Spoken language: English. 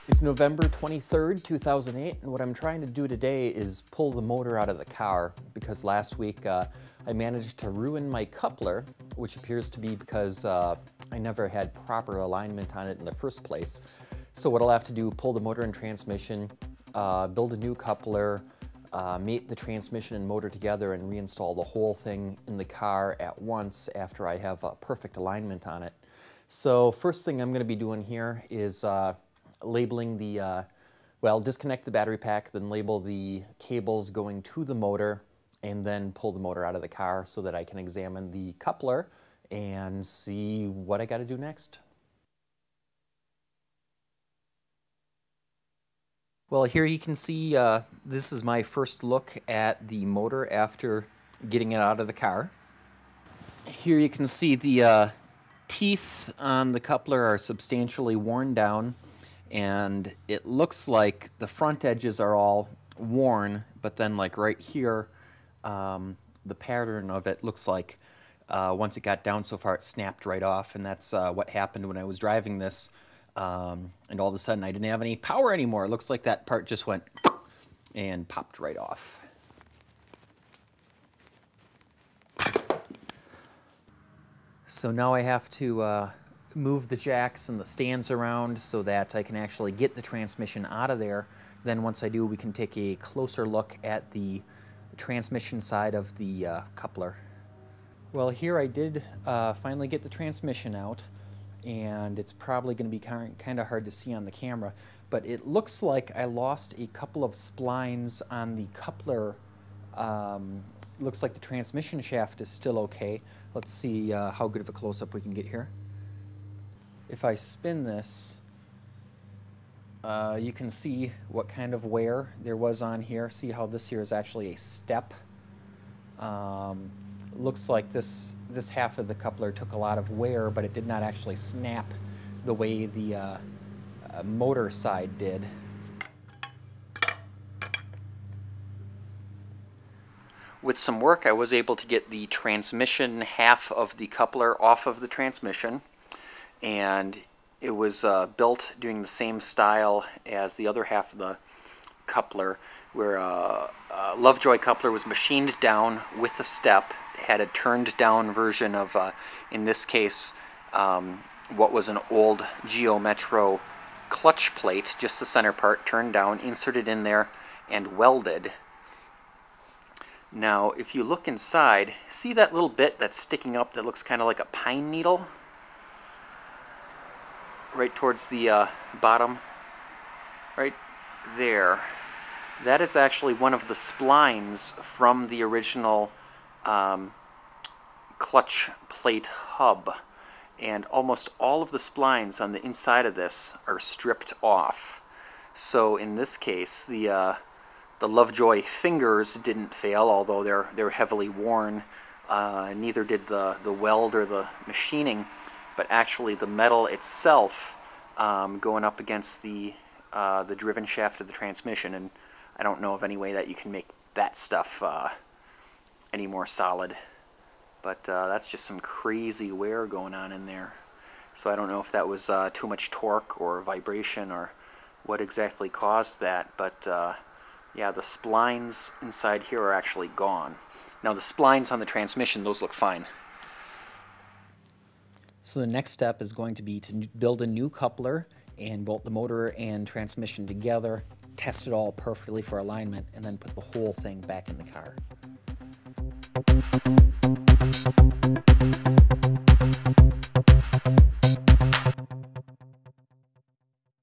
It's November 23rd, 2008, and what I'm trying to do today is pull the motor out of the car because last week I managed to ruin my coupler, which appears to be because I never had proper alignment on it in the first place. So what I'll have to do, pull the motor and transmission, build a new coupler, mate the transmission and motor together and reinstall the whole thing in the car at once after I have perfect alignment on it. So first thing I'm going to be doing here is labeling the, disconnect the battery pack, then label the cables going to the motor, and then pull the motor out of the car so that I can examine the coupler and see what I got to do next. Well, here you can see this is my first look at the motor after getting it out of the car. Here you can see the teeth on the coupler are substantially worn down, and it looks like the front edges are all worn, but then like right here, the pattern of it looks like once it got down so far it snapped right off, and that's what happened when I was driving this, and all of a sudden I didn't have any power anymore. It looks like that part just went and popped right off. So now I have to move the jacks and the stands around so that I can actually get the transmission out of there. Then once I do, we can take a closer look at the transmission side of the coupler. Well, here I did finally get the transmission out, and it's probably going to be kind of hard to see on the camera, but it looks like I lost a couple of splines on the coupler. Looks like the transmission shaft is still okay. Let's see how good of a close-up we can get here. If I spin this, you can see what kind of wear there was on here. See how this here is actually a step. Looks like this half of the coupler took a lot of wear, but it did not actually snap the way the motor side did. With some work, I was able to get the transmission half of the coupler off of the transmission, and it was built doing the same style as the other half of the coupler, where a Lovejoy coupler was machined down with a step, had a turned down version of, in this case, what was an old Electro-Metro clutch plate, just the center part turned down, inserted in there, and welded. Now, if you look inside, see that little bit that's sticking up that looks kind of like a pine needle? Right towards the bottom, right there. That is actually one of the splines from the original clutch plate hub. And almost all of the splines on the inside of this are stripped off. So in this case, the Lovejoy fingers didn't fail, although they're heavily worn. Neither did the weld or the machining, but actually the metal itself going up against the driven shaft of the transmission, and I don't know of any way that you can make that stuff any more solid. But that's just some crazy wear going on in there. So I don't know if that was too much torque or vibration or what exactly caused that, but yeah, the splines inside here are actually gone. Now the splines on the transmission, those look fine. So the next step is going to be to build a new coupler and bolt the motor and transmission together, test it all perfectly for alignment, and then put the whole thing back in the car.